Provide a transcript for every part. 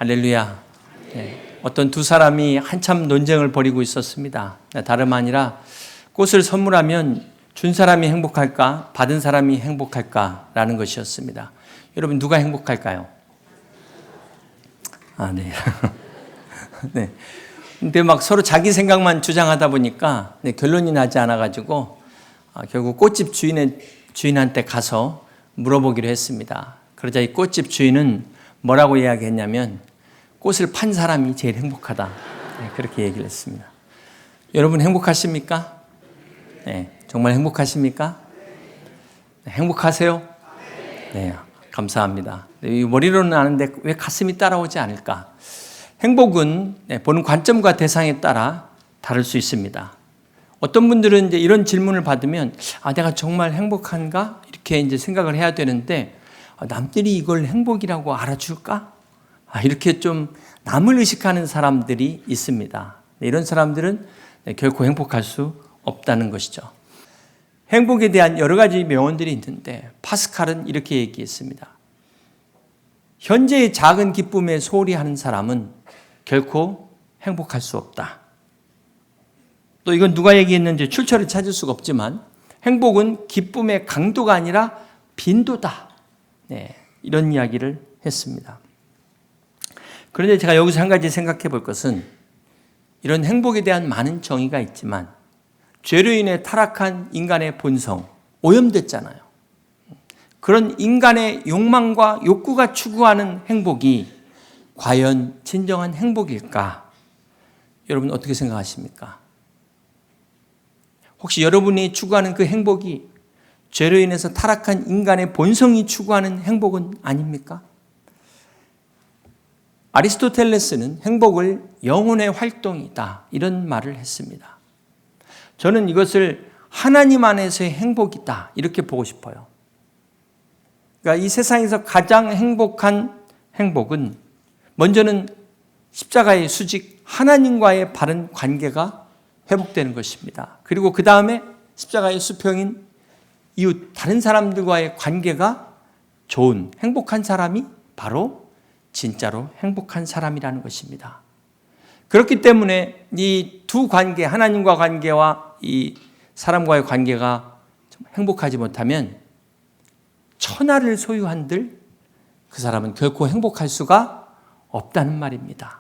할렐루야. 네. 어떤 두 사람이 한참 논쟁을 벌이고 있었습니다. 다름 아니라 꽃을 선물하면 준 사람이 행복할까, 받은 사람이 행복할까라는 것이었습니다. 여러분, 누가 행복할까요? 네. 네. 근데 막 서로 자기 생각만 주장하다 보니까 결론이 나지 않아가지고 결국 꽃집 주인한테 가서 물어보기로 했습니다. 그러자 이 꽃집 주인은 뭐라고 이야기했냐면 꽃을 판 사람이 제일 행복하다. 그렇게 얘기를 했습니다. 여러분 행복하십니까? 네, 정말 행복하십니까? 네, 행복하세요? 네, 감사합니다. 머리로는 아는데 왜 가슴이 따라오지 않을까? 행복은 보는 관점과 대상에 따라 다를 수 있습니다. 어떤 분들은 이제 이런 질문을 받으면 내가 정말 행복한가? 이렇게 이제 생각을 해야 되는데 남들이 이걸 행복이라고 알아줄까? 이렇게 좀 남을 의식하는 사람들이 있습니다. 이런 사람들은 결코 행복할 수 없다는 것이죠. 행복에 대한 여러 가지 명언들이 있는데 파스칼은 이렇게 얘기했습니다. 현재의 작은 기쁨에 소홀히 하는 사람은 결코 행복할 수 없다. 또 이건 누가 얘기했는지 출처를 찾을 수가 없지만 행복은 기쁨의 강도가 아니라 빈도다. 네, 이런 이야기를 했습니다. 그런데 제가 여기서 한 가지 생각해 볼 것은 이런 행복에 대한 많은 정의가 있지만 죄로 인해 타락한 인간의 본성, 오염됐잖아요. 그런 인간의 욕망과 욕구가 추구하는 행복이 과연 진정한 행복일까? 여러분 어떻게 생각하십니까? 혹시 여러분이 추구하는 그 행복이 죄로 인해서 타락한 인간의 본성이 추구하는 행복은 아닙니까? 아리스토텔레스는 행복을 영혼의 활동이다 이런 말을 했습니다. 저는 이것을 하나님 안에서의 행복이다 이렇게 보고 싶어요. 그러니까 이 세상에서 가장 행복한 행복은 먼저는 십자가의 수직 하나님과의 바른 관계가 회복되는 것입니다. 그리고 그 다음에 십자가의 수평인 이웃 다른 사람들과의 관계가 좋은 행복한 사람이 바로 진짜로 행복한 사람이라는 것입니다. 그렇기 때문에 이 두 관계, 하나님과 관계와 이 사람과의 관계가 행복하지 못하면 천하를 소유한들 그 사람은 결코 행복할 수가 없다는 말입니다.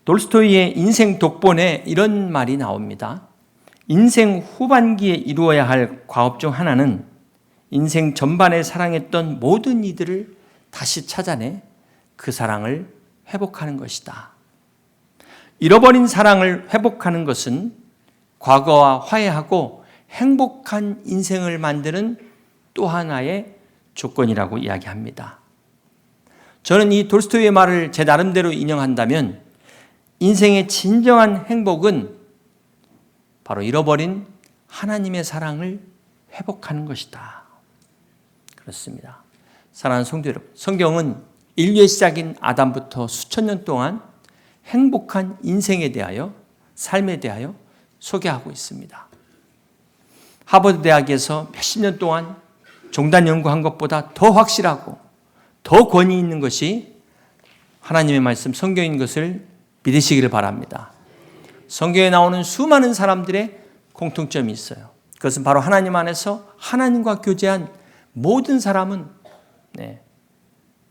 돌스토이의 인생 독본에 이런 말이 나옵니다. 인생 후반기에 이루어야 할 과업 중 하나는 인생 전반에 사랑했던 모든 이들을 다시 찾아내 그 사랑을 회복하는 것이다. 잃어버린 사랑을 회복하는 것은 과거와 화해하고 행복한 인생을 만드는 또 하나의 조건이라고 이야기합니다. 저는 이 돌스토이의 말을 제 나름대로 인용한다면 인생의 진정한 행복은 바로 잃어버린 하나님의 사랑을 회복하는 것이다. 그렇습니다. 사랑하는 성도 여러분, 성경은 인류의 시작인 아담부터 수천 년 동안 행복한 인생에 대하여, 삶에 대하여 소개하고 있습니다. 하버드 대학에서 몇십 년 동안 종단 연구한 것보다 더 확실하고 더 권위 있는 것이 하나님의 말씀 성경인 것을 믿으시기를 바랍니다. 성경에 나오는 수많은 사람들의 공통점이 있어요. 그것은 바로 하나님 안에서 하나님과 교제한 모든 사람은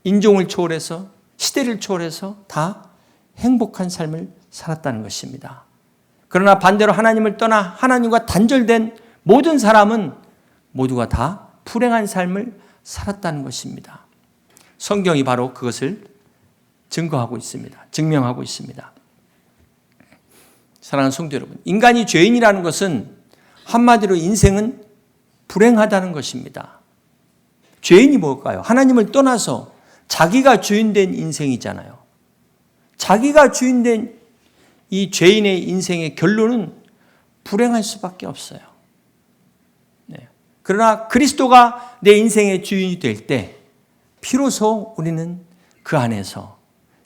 인종을 초월해서 시대를 초월해서 다 행복한 삶을 살았다는 것입니다. 그러나 반대로 하나님을 떠나 하나님과 단절된 모든 사람은 모두가 다 불행한 삶을 살았다는 것입니다. 성경이 바로 그것을 증거하고 있습니다. 증명하고 있습니다. 사랑하는 성도 여러분, 인간이 죄인이라는 것은 한마디로 인생은 불행하다는 것입니다. 죄인이 뭘까요? 하나님을 떠나서 자기가 주인된 인생이잖아요. 자기가 주인된 이 죄인의 인생의 결론은 불행할 수밖에 없어요. 그러나 그리스도가 내 인생의 주인이 될 때 비로소 우리는 그 안에서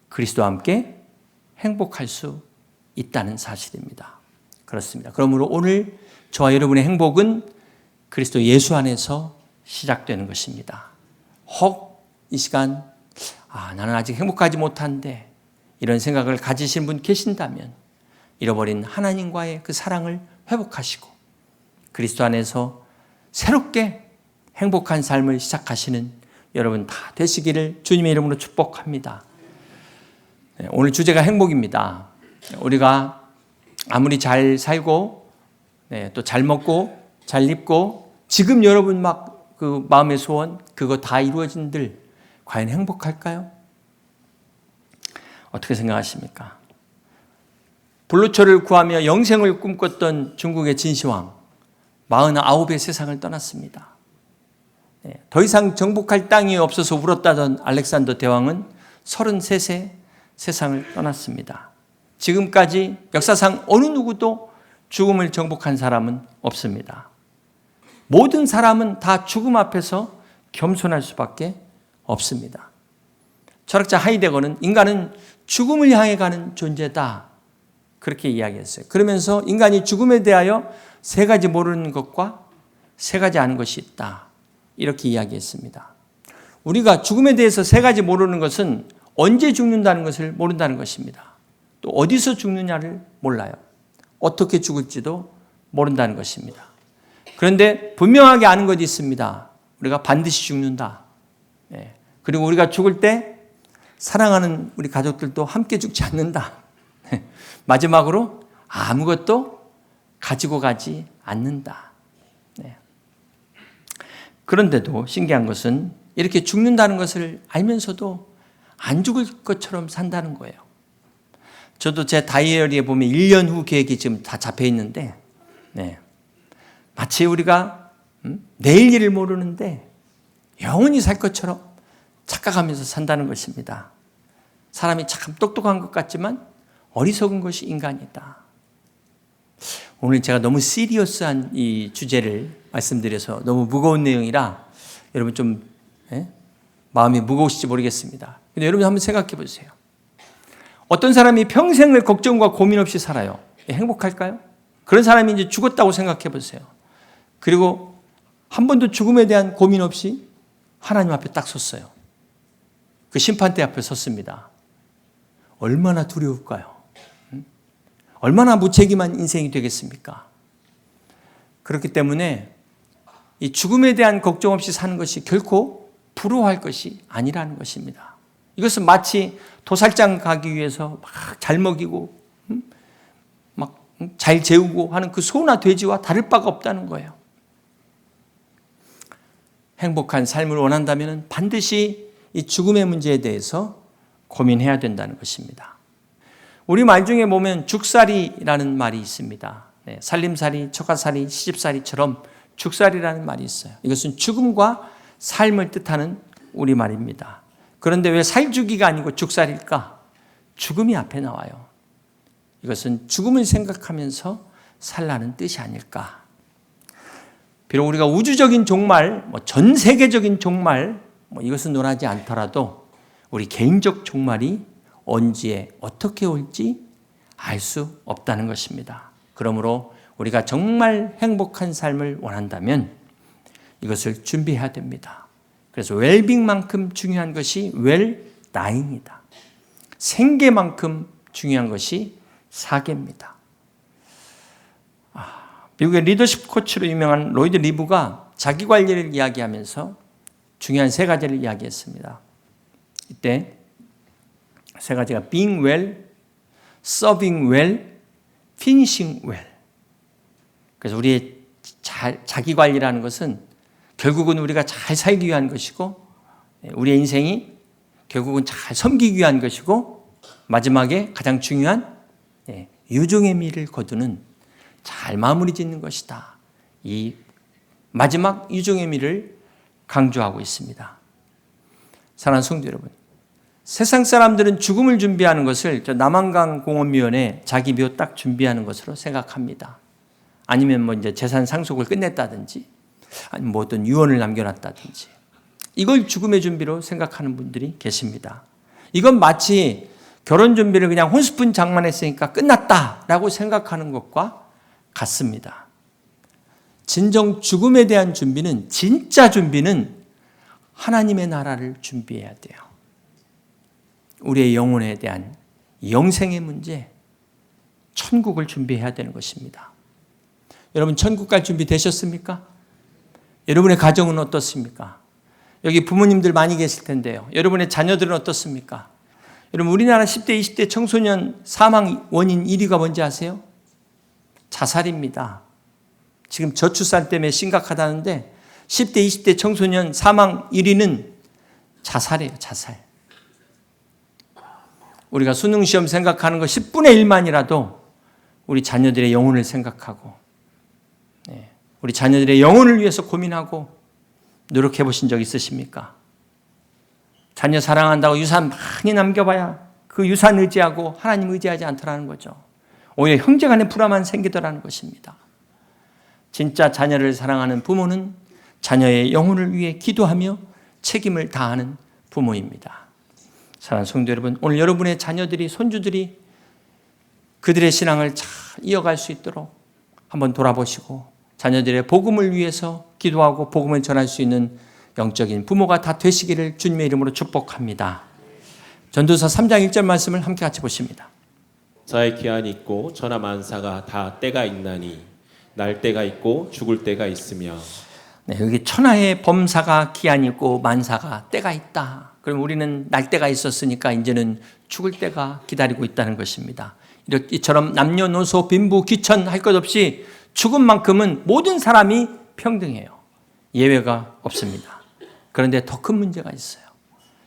그리스도와 함께 행복할 수 있다는 사실입니다. 그렇습니다. 그러므로 오늘 저와 여러분의 행복은 그리스도 예수 안에서 시작되는 것입니다. 혹 이 시간 나는 아직 행복하지 못한데 이런 생각을 가지신 분 계신다면 잃어버린 하나님과의 그 사랑을 회복하시고 그리스도 안에서 새롭게 행복한 삶을 시작하시는 여러분 다 되시기를 주님의 이름으로 축복합니다. 오늘 주제가 행복입니다. 우리가 아무리 잘 살고 또 잘 먹고 잘 입고 지금 여러분 막 그 마음의 소원 그거 다 이루어진들 과연 행복할까요? 어떻게 생각하십니까? 불로초를 구하며 영생을 꿈꿨던 중국의 진시황 49의 세상을 떠났습니다. 더 이상 정복할 땅이 없어서 울었다던 알렉산더 대왕은 33세 세상을 떠났습니다. 지금까지 역사상 어느 누구도 죽음을 정복한 사람은 없습니다. 모든 사람은 다 죽음 앞에서 겸손할 수밖에 없습니다. 철학자 하이데거는 인간은 죽음을 향해 가는 존재다 그렇게 이야기했어요. 그러면서 인간이 죽음에 대하여 세 가지 모르는 것과 세 가지 아는 것이 있다 이렇게 이야기했습니다. 우리가 죽음에 대해서 세 가지 모르는 것은 언제 죽는다는 것을 모른다는 것입니다. 또 어디서 죽느냐를 몰라요. 어떻게 죽을지도 모른다는 것입니다. 그런데 분명하게 아는 것이 있습니다. 우리가 반드시 죽는다. 그리고 우리가 죽을 때 사랑하는 우리 가족들도 함께 죽지 않는다. 마지막으로 아무것도 가지고 가지 않는다. 그런데도 신기한 것은 이렇게 죽는다는 것을 알면서도 안 죽을 것처럼 산다는 거예요. 저도 제 다이어리에 보면 1년 후 계획이 지금 다 잡혀 있는데 마치 우리가 내일 일을 모르는데 영원히 살 것처럼 착각하면서 산다는 것입니다. 사람이 참 똑똑한 것 같지만 어리석은 것이 인간이다. 오늘 제가 너무 시리어스한 이 주제를 말씀드려서 너무 무거운 내용이라 여러분 좀 마음이 무거우실지 모르겠습니다. 근데 여러분 한번 생각해 보세요. 어떤 사람이 평생을 걱정과 고민 없이 살아요. 행복할까요? 그런 사람이 이제 죽었다고 생각해 보세요. 그리고 한 번도 죽음에 대한 고민 없이 하나님 앞에 딱 섰어요. 그 심판대 앞에 섰습니다. 얼마나 두려울까요? 얼마나 무책임한 인생이 되겠습니까? 그렇기 때문에 이 죽음에 대한 걱정 없이 사는 것이 결코 부러워할 것이 아니라는 것입니다. 이것은 마치 도살장 가기 위해서 막 잘 먹이고 막 잘 재우고 하는 그 소나 돼지와 다를 바가 없다는 거예요. 행복한 삶을 원한다면 반드시 이 죽음의 문제에 대해서 고민해야 된다는 것입니다. 우리 말 중에 보면 죽살이라는 말이 있습니다. 살림살이, 처가살이, 시집살이처럼 죽살이라는 말이 있어요. 이것은 죽음과 삶을 뜻하는 우리말입니다. 그런데 왜 살죽이가 아니고 죽살일까? 죽음이 앞에 나와요. 이것은 죽음을 생각하면서 살라는 뜻이 아닐까? 비록 우리가 우주적인 종말, 전 세계적인 종말, 이것은 논하지 않더라도 우리 개인적 종말이 언제 어떻게 올지 알 수 없다는 것입니다. 그러므로 우리가 정말 행복한 삶을 원한다면 이것을 준비해야 됩니다. 그래서 웰빙만큼 중요한 것이 웰다잉이다. 생계만큼 중요한 것이 사계입니다. 미국의 리더십 코치로 유명한 로이드 리브가 자기 관리를 이야기하면서 중요한 세 가지를 이야기했습니다. 이때 세 가지가 being well, serving well, finishing well. 그래서 우리의 자기 관리라는 것은 결국은 우리가 잘 살기 위한 것이고 우리의 인생이 결국은 잘 섬기기 위한 것이고 마지막에 가장 중요한 유종의 미를 거두는 잘 마무리 짓는 것이다. 이 마지막 유종의 미를 강조하고 있습니다. 사랑하는 성도 여러분, 세상 사람들은 죽음을 준비하는 것을 남한강 공원묘원에 자기 묘 딱 준비하는 것으로 생각합니다. 아니면 이제 재산 상속을 끝냈다든지 아니면 어떤 유언을 남겨놨다든지 이걸 죽음의 준비로 생각하는 분들이 계십니다. 이건 마치 결혼 준비를 그냥 혼수푼 장만했으니까 끝났다라고 생각하는 것과 같습니다. 진정 죽음에 대한 준비는, 진짜 준비는 하나님의 나라를 준비해야 돼요. 우리의 영혼에 대한 영생의 문제, 천국을 준비해야 되는 것입니다. 여러분 천국 갈 준비 되셨습니까? 여러분의 가정은 어떻습니까? 여기 부모님들 많이 계실 텐데요. 여러분의 자녀들은 어떻습니까? 여러분 우리나라 10대, 20대 청소년 사망 원인 1위가 뭔지 아세요? 자살입니다. 지금 저출산 때문에 심각하다는데 10대, 20대 청소년 사망 1위는 자살이에요. 자살. 우리가 수능시험 생각하는 거 10분의 1만이라도 우리 자녀들의 영혼을 생각하고 우리 자녀들의 영혼을 위해서 고민하고 노력해 보신 적 있으십니까? 자녀 사랑한다고 유산 많이 남겨봐야 그 유산 의지하고 하나님 의지하지 않더라는 거죠. 오히려 형제간의 불화만 생기더라는 것입니다. 진짜 자녀를 사랑하는 부모는 자녀의 영혼을 위해 기도하며 책임을 다하는 부모입니다. 사랑하는 성도 여러분, 오늘 여러분의 자녀들이, 손주들이 그들의 신앙을 잘 이어갈 수 있도록 한번 돌아보시고 자녀들의 복음을 위해서 기도하고 복음을 전할 수 있는 영적인 부모가 다 되시기를 주님의 이름으로 축복합니다. 전도서 3장 1절 말씀을 함께 같이 보십니다. 자의 기한이 있고 전하 만사가 다 때가 있나니 날 때가 있고 죽을 때가 있으며. 네, 여기 천하의 범사가 기한이 있고 만사가 때가 있다. 그럼 우리는 날 때가 있었으니까 이제는 죽을 때가 기다리고 있다는 것입니다. 이처럼 남녀노소 빈부 귀천 할 것 없이 죽음만큼은 모든 사람이 평등해요. 예외가 없습니다. 그런데 더 큰 문제가 있어요.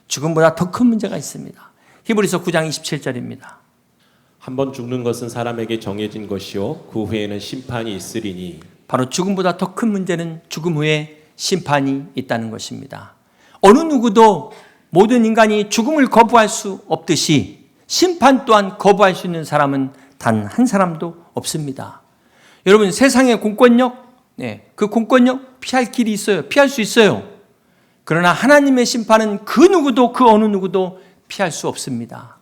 죽음보다 더 큰 문제가 있습니다. 히브리서 9장 27절입니다. 한 번 죽는 것은 사람에게 정해진 것이요 그 후에는 심판이 있으리니. 바로 죽음보다 더 큰 문제는 죽음 후에 심판이 있다는 것입니다. 어느 누구도 모든 인간이 죽음을 거부할 수 없듯이 심판 또한 거부할 수 있는 사람은 단 한 사람도 없습니다. 여러분 세상의 공권력, 그 공권력 피할 길이 있어요. 피할 수 있어요. 그러나 하나님의 심판은 그 누구도 그 어느 누구도 피할 수 없습니다.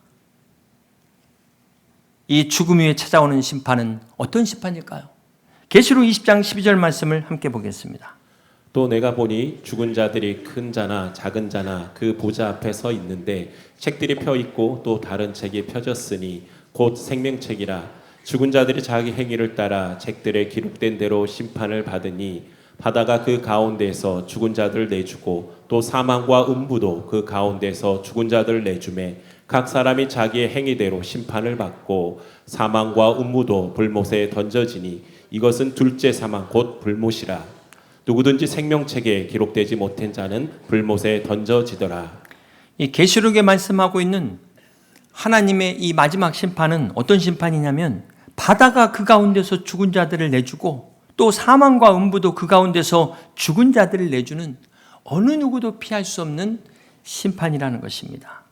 이 죽음 위에 찾아오는 심판은 어떤 심판일까요? 계시록 20장 12절 말씀을 함께 보겠습니다. 또 내가 보니 죽은 자들이 큰 자나 작은 자나 그 보좌 앞에 서 있는데 책들이 펴 있고 또 다른 책이 펴졌으니 곧 생명책이라. 죽은 자들이 자기 행위를 따라 책들에 기록된 대로 심판을 받으니 바다가 그 가운데에서 죽은 자들을 내주고 또 사망과 음부도 그 가운데에서 죽은 자들을 내주매 각 사람이 자기의 행위대로 심판을 받고 사망과 음부도 불못에 던져지니 이것은 둘째 사망 곧 불못이라. 누구든지 생명책에 기록되지 못한 자는 불못에 던져지더라. 이 계시록에 말씀하고 있는 하나님의 이 마지막 심판은 어떤 심판이냐면 바다가 그 가운데서 죽은 자들을 내주고 또 사망과 음부도 그 가운데서 죽은 자들을 내주는 어느 누구도 피할 수 없는 심판이라는 것입니다.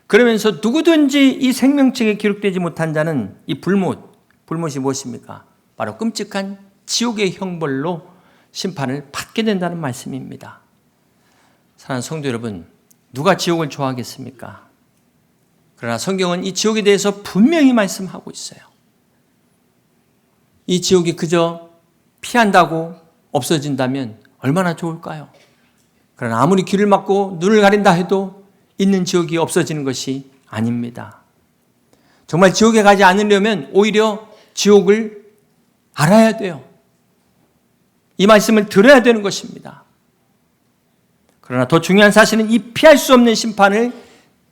그러면서 누구든지 이 생명책에 기록되지 못한 자는 이 불못이 무엇입니까? 바로 끔찍한 지옥의 형벌로 심판을 받게 된다는 말씀입니다. 사랑하는 성도 여러분, 누가 지옥을 좋아하겠습니까? 그러나 성경은 이 지옥에 대해서 분명히 말씀하고 있어요. 이 지옥이 그저 피한다고 없어진다면 얼마나 좋을까요? 그러나 아무리 귀를 막고 눈을 가린다 해도 있는 지옥이 없어지는 것이 아닙니다. 정말 지옥에 가지 않으려면 오히려 지옥을 알아야 돼요. 이 말씀을 들어야 되는 것입니다. 그러나 더 중요한 사실은 이 피할 수 없는 심판을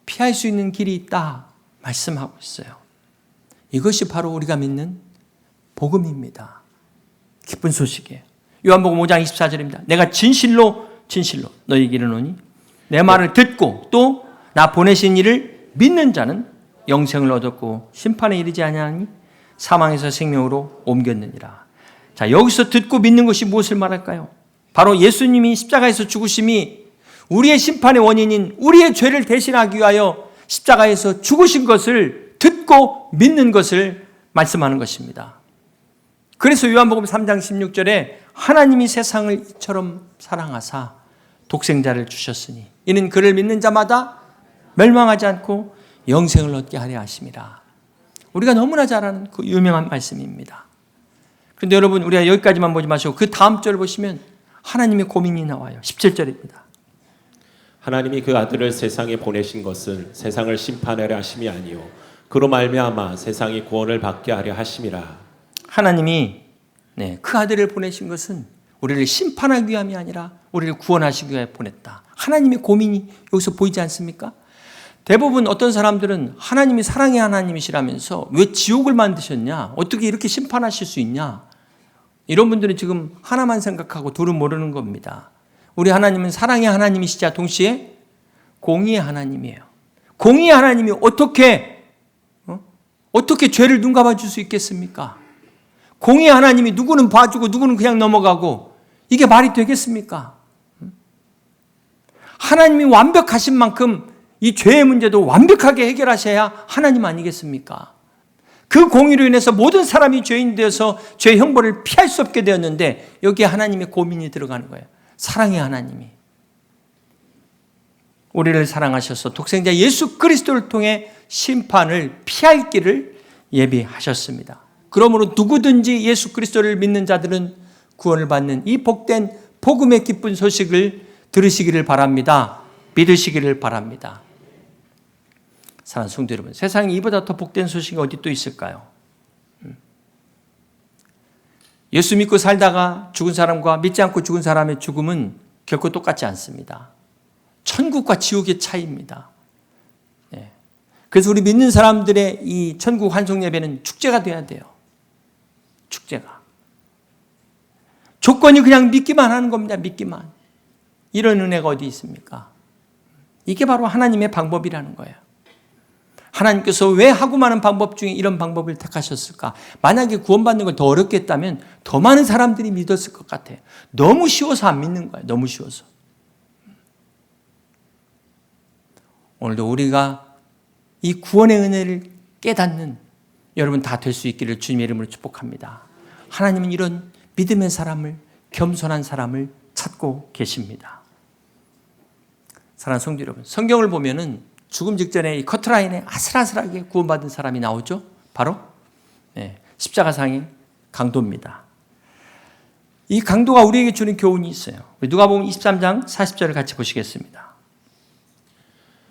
피할 수 있는 길이 있다 말씀하고 있어요. 이것이 바로 우리가 믿는 복음입니다. 기쁜 소식이에요. 요한복음 5장 24절입니다. 내가 진실로 너희에게 이르노니 내 말을 듣고 또 나 보내신 이를 믿는 자는 영생을 얻었고 심판에 이르지 아니하니 사망에서 생명으로 옮겼느니라. 자, 여기서 듣고 믿는 것이 무엇을 말할까요? 바로 예수님이 십자가에서 죽으심이 우리의 심판의 원인인 우리의 죄를 대신하기 위하여 십자가에서 죽으신 것을 듣고 믿는 것을 말씀하는 것입니다. 그래서 요한복음 3장 16절에 하나님이 세상을 이처럼 사랑하사 독생자를 주셨으니 이는 그를 믿는 자마다 멸망하지 않고 영생을 얻게 하려 하심이라. 우리가 너무나 잘 아는 그 유명한 말씀입니다. 그런데 여러분 우리가 여기까지만 보지 마시고 그 다음 절 보시면 하나님의 고민이 나와요. 17절입니다. 하나님이 그 아들을 세상에 보내신 것은 세상을 심판하려 하심이 아니요 그로 말미암아 세상이 구원을 받게 하려 하심이라. 하나님이 그 아들을 보내신 것은 우리를 심판하기 위함이 아니라 우리를 구원하시기 위해 보냈다. 하나님의 고민이 여기서 보이지 않습니까? 대부분 어떤 사람들은 하나님이 사랑의 하나님이시라면서 왜 지옥을 만드셨냐? 어떻게 이렇게 심판하실 수 있냐? 이런 분들은 지금 하나만 생각하고 둘은 모르는 겁니다. 우리 하나님은 사랑의 하나님이시자 동시에 공의의 하나님이에요. 공의의 하나님이 어떻게 죄를 눈 감아줄 수 있겠습니까? 공의의 하나님이 누구는 봐주고 누구는 그냥 넘어가고 이게 말이 되겠습니까? 하나님이 완벽하신 만큼 이 죄의 문제도 완벽하게 해결하셔야 하나님 아니겠습니까? 그 공의로 인해서 모든 사람이 죄인 되어서 죄의 형벌을 피할 수 없게 되었는데 여기에 하나님의 고민이 들어가는 거예요. 사랑의 하나님이 우리를 사랑하셔서 독생자 예수 그리스도를 통해 심판을 피할 길을 예비하셨습니다. 그러므로 누구든지 예수 그리스도를 믿는 자들은 구원을 받는 이 복된 복음의 기쁜 소식을 들으시기를 바랍니다. 믿으시기를 바랍니다. 사랑하는 성도 여러분, 세상에 이보다 더 복된 소식이 어디 또 있을까요? 예수 믿고 살다가 죽은 사람과 믿지 않고 죽은 사람의 죽음은 결코 똑같지 않습니다. 천국과 지옥의 차이입니다. 그래서 우리 믿는 사람들의 이 천국 환송 예배는 축제가 돼야 돼요. 축제가. 조건이 그냥 믿기만 하는 겁니다. 믿기만. 이런 은혜가 어디 있습니까? 이게 바로 하나님의 방법이라는 거예요. 하나님께서 왜 하고 많은 방법 중에 이런 방법을 택하셨을까? 만약에 구원받는 걸 더 어렵게 했다면 더 많은 사람들이 믿었을 것 같아요. 너무 쉬워서 안 믿는 거예요. 너무 쉬워서. 오늘도 우리가 이 구원의 은혜를 깨닫는 여러분 다 될 수 있기를 주님의 이름으로 축복합니다. 하나님은 이런 믿음의 사람을, 겸손한 사람을 찾고 계십니다. 사랑하는 성도 여러분, 성경을 보면은 죽음 직전에 이 커트라인에 아슬아슬하게 구원받은 사람이 나오죠. 바로 십자가상의 강도입니다. 이 강도가 우리에게 주는 교훈이 있어요. 누가복음 23장 40절을 같이 보시겠습니다.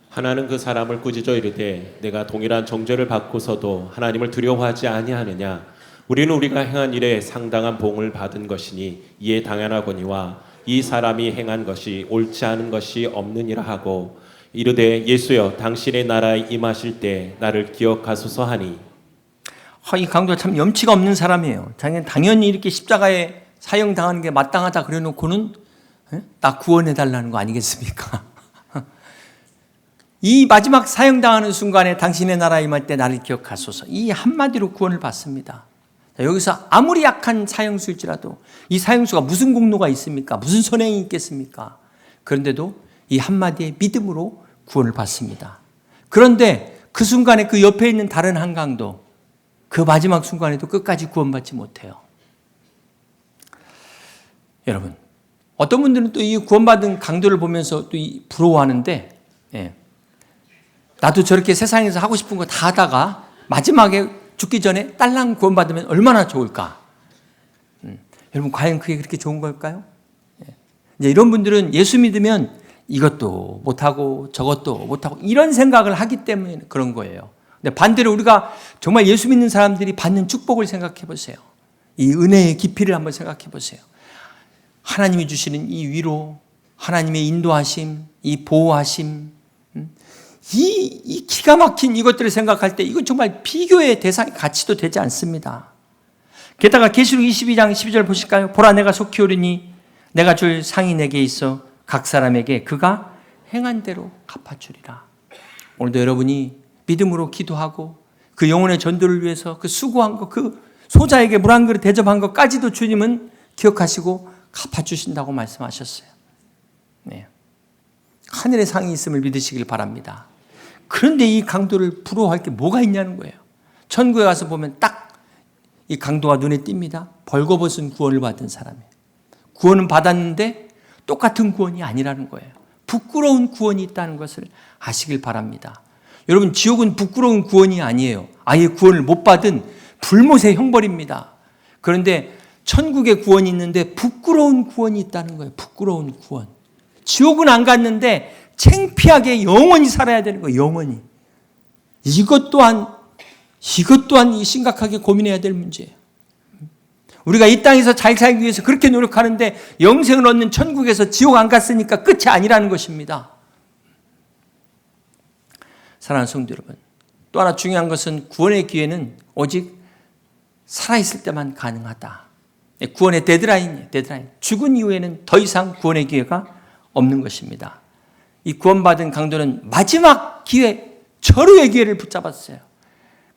하나는 그 사람을 꾸짖어 이르되 내가 동일한 정죄를 받고서도 하나님을 두려워하지 아니하느냐. 우리는 우리가 행한 일에 상당한 봉을 받은 것이니 이에 당연하거니와 이 사람이 행한 것이 옳지 않은 것이 없느니라 하고 이르되 예수여 당신의 나라에 임하실 때 나를 기억하소서 하니. 이 강도가 참 염치가 없는 사람이에요. 당연히 이렇게 십자가에 사형당하는 게 마땅하다 그래놓고는 나 구원해달라는 거 아니겠습니까? 이 마지막 사형당하는 순간에 당신의 나라에 임할 때 나를 기억하소서. 이 한마디로 구원을 받습니다. 여기서 아무리 약한 사형수일지라도 이 사형수가 무슨 공로가 있습니까? 무슨 선행이 있겠습니까? 그런데도 이 한마디의 믿음으로 구원을 받습니다. 그런데 그 순간에 그 옆에 있는 다른 한 강도 그 마지막 순간에도 끝까지 구원받지 못해요. 여러분, 어떤 분들은 또 이 구원받은 강도를 보면서 또 부러워하는데 나도 저렇게 세상에서 하고 싶은 거 다 하다가 마지막에 죽기 전에 딸랑 구원받으면 얼마나 좋을까? 여러분, 과연 그게 그렇게 좋은 걸까요? 이제 이런 분들은 예수 믿으면 이것도 못하고 저것도 못하고 이런 생각을 하기 때문에 그런 거예요. 근데 반대로 우리가 정말 예수 믿는 사람들이 받는 축복을 생각해 보세요. 이 은혜의 깊이를 한번 생각해 보세요. 하나님이 주시는 이 위로, 하나님의 인도하심, 이 보호하심, 이 기가 막힌 이것들을 생각할 때 이건 정말 비교의 대상이 가치도 되지 않습니다. 게다가 계시록 22장 12절 보실까요? 보라 내가 속히 오리니 내가 줄 상이 내게 있어 각 사람에게 그가 행한 대로 갚아주리라. 오늘도 여러분이 믿음으로 기도하고 그 영혼의 전도를 위해서 그 수고한 것, 그 소자에게 물 한 그릇 대접한 것까지도 주님은 기억하시고 갚아주신다고 말씀하셨어요. 하늘의 상이 있음을 믿으시길 바랍니다. 그런데 이 강도를 부러워할 게 뭐가 있냐는 거예요. 천국에 가서 보면 딱 이 강도가 눈에 띕니다. 벌거벗은 구원을 받은 사람이에요. 구원은 받았는데 똑같은 구원이 아니라는 거예요. 부끄러운 구원이 있다는 것을 아시길 바랍니다. 여러분, 지옥은 부끄러운 구원이 아니에요. 아예 구원을 못 받은 불못의 형벌입니다. 그런데 천국에 구원이 있는데 부끄러운 구원이 있다는 거예요. 부끄러운 구원. 지옥은 안 갔는데 창피하게 영원히 살아야 되는 거예요. 영원히. 이것 또한 심각하게 고민해야 될 문제예요. 우리가 이 땅에서 잘 살기 위해서 그렇게 노력하는데 영생을 얻는 천국에서 지옥 안 갔으니까 끝이 아니라는 것입니다. 사랑하는 성도 여러분, 또 하나 중요한 것은 구원의 기회는 오직 살아있을 때만 가능하다. 구원의 데드라인이에요. 죽은 이후에는 더 이상 구원의 기회가 없는 것입니다. 이 구원받은 강도는 마지막 기회, 절호의 기회를 붙잡았어요.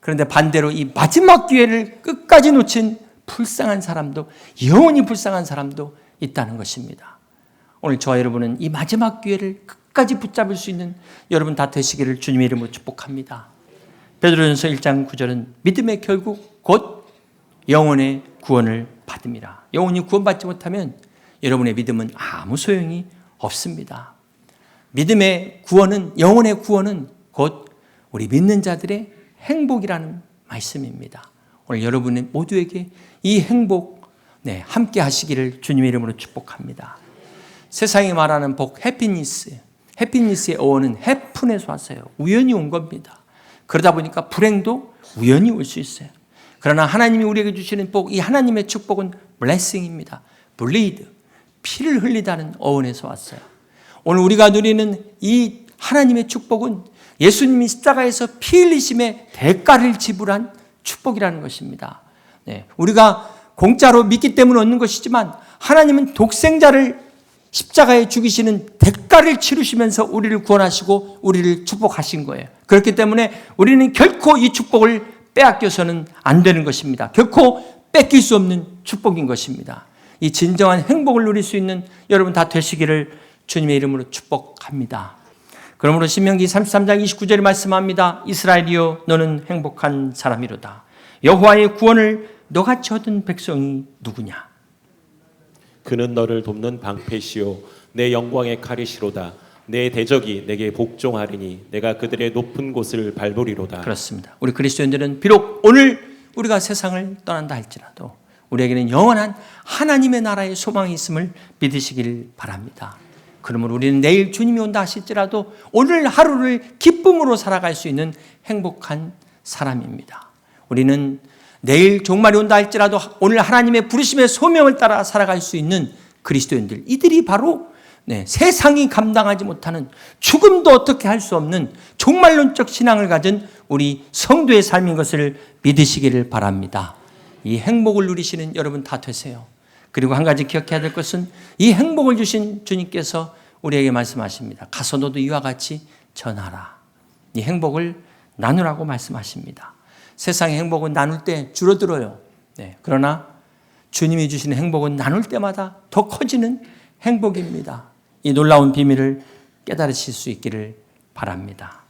그런데 반대로 이 마지막 기회를 끝까지 놓친 불쌍한 사람도, 영원히 불쌍한 사람도 있다는 것입니다. 오늘 저와 여러분은 이 마지막 기회를 끝까지 붙잡을 수 있는 여러분 다 되시기를 주님의 이름으로 축복합니다. 베드로전서 1장 9절은 믿음의 결국 곧 영혼의 구원을 받음이라. 영혼이 구원받지 못하면 여러분의 믿음은 아무 소용이 없습니다. 믿음의 구원은, 영혼의 구원은 곧 우리 믿는 자들의 행복이라는 말씀입니다. 오늘 여러분 모두에게 이 행복 함께 하시기를 주님의 이름으로 축복합니다. 세상이 말하는 복, 해피니스의 어원은 해픈에서 왔어요. 우연히 온 겁니다. 그러다 보니까 불행도 우연히 올 수 있어요. 그러나 하나님이 우리에게 주시는 복, 이 하나님의 축복은 블레싱입니다. 블리드, 피를 흘리다는 어원에서 왔어요. 오늘 우리가 누리는 이 하나님의 축복은 예수님이 십자가에서 피 흘리심의 대가를 지불한 축복이라는 것입니다. 우리가 공짜로 믿기 때문에 얻는 것이지만 하나님은 독생자를 십자가에 죽이시는 대가를 치르시면서 우리를 구원하시고 우리를 축복하신 거예요. 그렇기 때문에 우리는 결코 이 축복을 빼앗겨서는 안 되는 것입니다. 결코 뺏길 수 없는 축복인 것입니다. 이 진정한 행복을 누릴 수 있는 여러분 다 되시기를 주님의 이름으로 축복합니다. 그러므로 신명기 33장 29절에 말씀합니다. 이스라엘이여 너는 행복한 사람이로다. 여호와의 구원을 너같이 얻은 백성이 누구냐? 그는 너를 돕는 방패시요 내 영광의 칼이시로다. 내 대적이 내게 복종하리니 내가 그들의 높은 곳을 밟으리로다. 그렇습니다. 우리 그리스도인들은 비록 오늘 우리가 세상을 떠난다 할지라도 우리에게는 영원한 하나님의 나라의 소망이 있음을 믿으시길 바랍니다. 그러므로 우리는 내일 주님이 온다 하실지라도 오늘 하루를 기쁨으로 살아갈 수 있는 행복한 사람입니다. 우리는 내일 종말이 온다 할지라도 오늘 하나님의 부르심의 소명을 따라 살아갈 수 있는 그리스도인들, 이들이 바로 세상이 감당하지 못하는, 죽음도 어떻게 할 수 없는 종말론적 신앙을 가진 우리 성도의 삶인 것을 믿으시기를 바랍니다. 이 행복을 누리시는 여러분 다 되세요. 그리고 한 가지 기억해야 될 것은 이 행복을 주신 주님께서 우리에게 말씀하십니다. 가서 너도 이와 같이 전하라. 이 행복을 나누라고 말씀하십니다. 세상의 행복은 나눌 때 줄어들어요. 그러나 주님이 주시는 행복은 나눌 때마다 더 커지는 행복입니다. 이 놀라운 비밀을 깨달으실 수 있기를 바랍니다.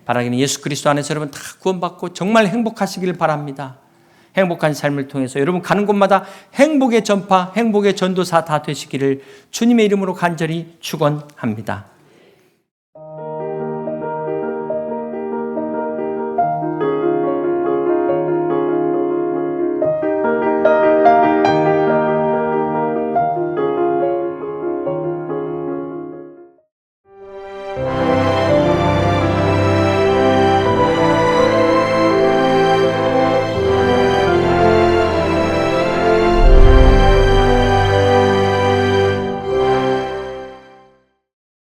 바라기는 예수 그리스도 안에서 여러분 다 구원받고 정말 행복하시기를 바랍니다. 행복한 삶을 통해서 여러분 가는 곳마다 행복의 전파, 행복의 전도사 다 되시기를 주님의 이름으로 간절히 축원합니다.